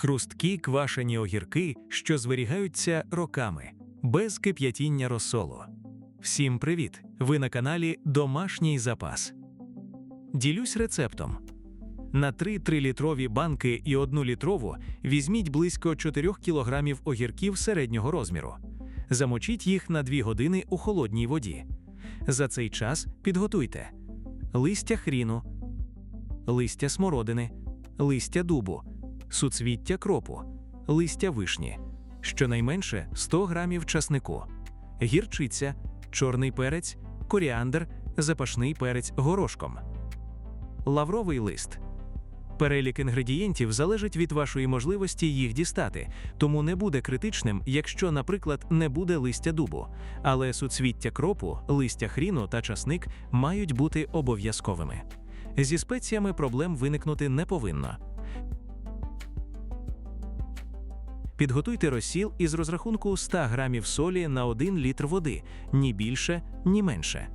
Хрусткі квашені огірки, що зберігаються роками, без кип'ятіння розсолу. Всім привіт! Ви на каналі «Домашній запас». Ділюсь рецептом. На 3 трилітрові банки і 1-літрову візьміть близько 4 кг огірків середнього розміру. Замочіть їх на 2 години у холодній воді. За цей час підготуйте листя хріну, листя смородини, листя дубу, суцвіття кропу, листя вишні, щонайменше 100 грамів часнику, гірчиця, чорний перець, коріандр, запашний перець горошком. Лавровий лист. Перелік інгредієнтів залежить від вашої можливості їх дістати, тому не буде критичним, якщо, наприклад, не буде листя дубу. Але суцвіття кропу, листя хріну та часник мають бути обов'язковими. Зі спеціями проблем виникнути не повинно. Підготуйте розсіл із розрахунку 100 грамів солі на 1 літр води, ні більше, ні менше.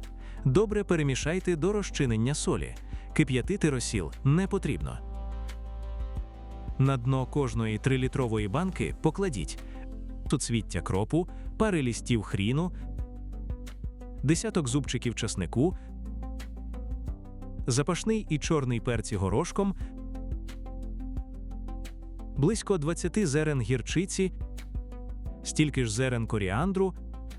Добре перемішайте до розчинення солі. Кип'ятити розсіл не потрібно. На дно кожної 3-літрової банки покладіть суцвіття кропу, пари листів хріну, десяток зубчиків часнику, запашний і чорний перці горошком, близько 20 зерен гірчиці, стільки ж зерен коріандру,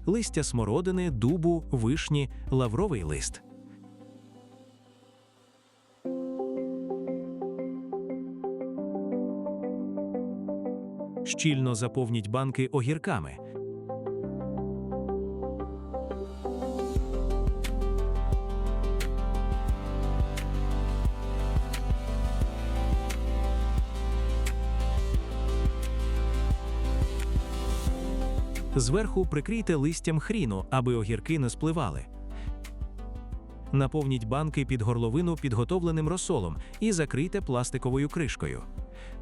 листя смородини, дубу, вишні, лавровий лист. Щільно заповніть банки огірками. Зверху прикрийте листям хріну, аби огірки не спливали. Наповніть банки під горловину підготовленим розсолом і закрийте пластиковою кришкою.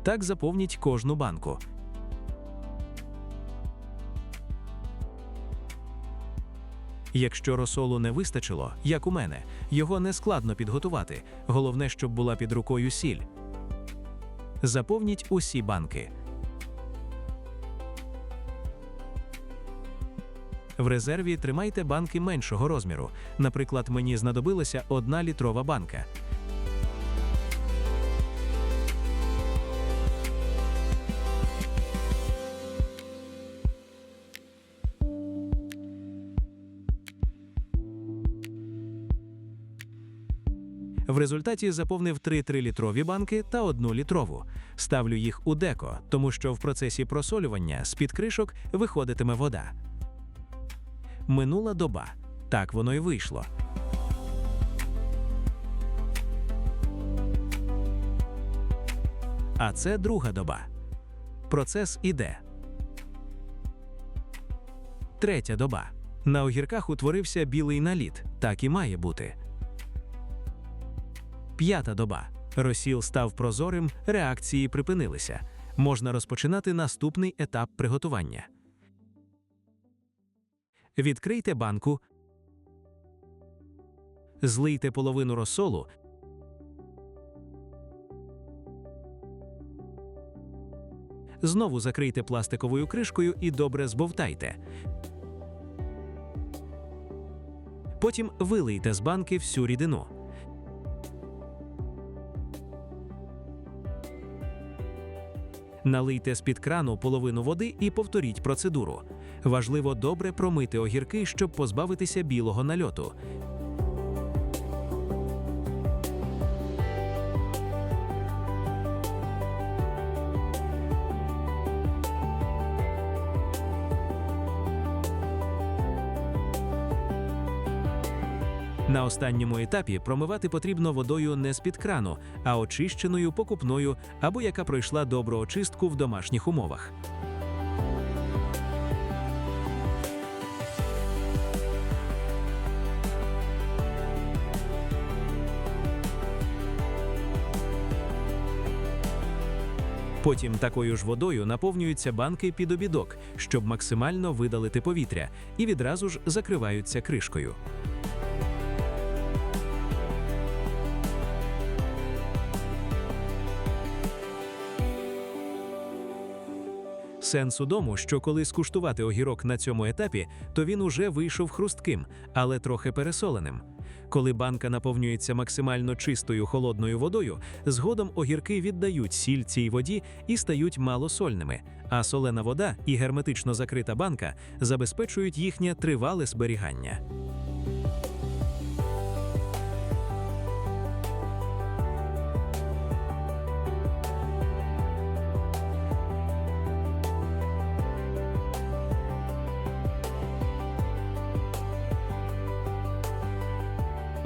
Так заповніть кожну банку. Якщо розсолу не вистачило, як у мене, його не складно підготувати, головне, щоб була під рукою сіль. Заповніть усі банки. В резерві тримайте банки меншого розміру. Наприклад, мені знадобилася 1-літрова банка. В результаті заповнив 3 трилітрові банки та 1-літрову. Ставлю їх у деко, тому що в процесі просолювання з-під кришок виходитиме вода. Минула доба. Так воно й вийшло. А це друга доба. Процес іде. Третя доба. На огірках утворився білий наліт. Так і має бути. П'ята доба. Розсіл став прозорим, реакції припинилися. Можна розпочинати наступний етап приготування. Відкрийте банку, злийте половину розсолу, знову закрийте пластиковою кришкою і добре збовтайте. Потім вилийте з банки всю рідину. Налийте з-під крану половину води і повторіть процедуру. Важливо добре промити огірки, щоб позбавитися білого нальоту. На останньому етапі промивати потрібно водою не з-під крану, а очищеною, покупною або яка пройшла добру очистку в домашніх умовах. Потім такою ж водою наповнюються банки під обідок, щоб максимально видалити повітря, і відразу ж закриваються кришкою. Сенс у тому, що коли скуштувати огірок на цьому етапі, то він уже вийшов хрустким, але трохи пересоленим. Коли банка наповнюється максимально чистою холодною водою, згодом огірки віддають сіль цій воді і стають малосольними, а солена вода і герметично закрита банка забезпечують їхнє тривале зберігання.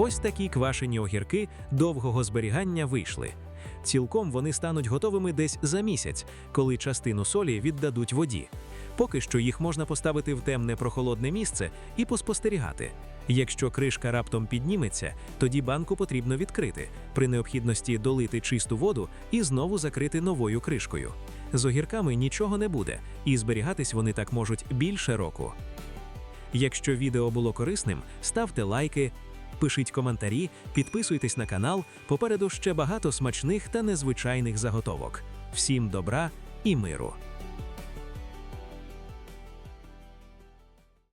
Ось такі квашені огірки довгого зберігання вийшли. Цілком вони стануть готовими десь за місяць, коли частину солі віддадуть воді. Поки що їх можна поставити в темне прохолодне місце і поспостерігати. Якщо кришка раптом підніметься, тоді банку потрібно відкрити, при необхідності долити чисту воду і знову закрити новою кришкою. З огірками нічого не буде, і зберігатись вони так можуть більше року. Якщо відео було корисним, ставте лайки, пишіть коментарі, підписуйтесь на канал, попереду ще багато смачних та незвичайних заготовок. Всім добра і миру!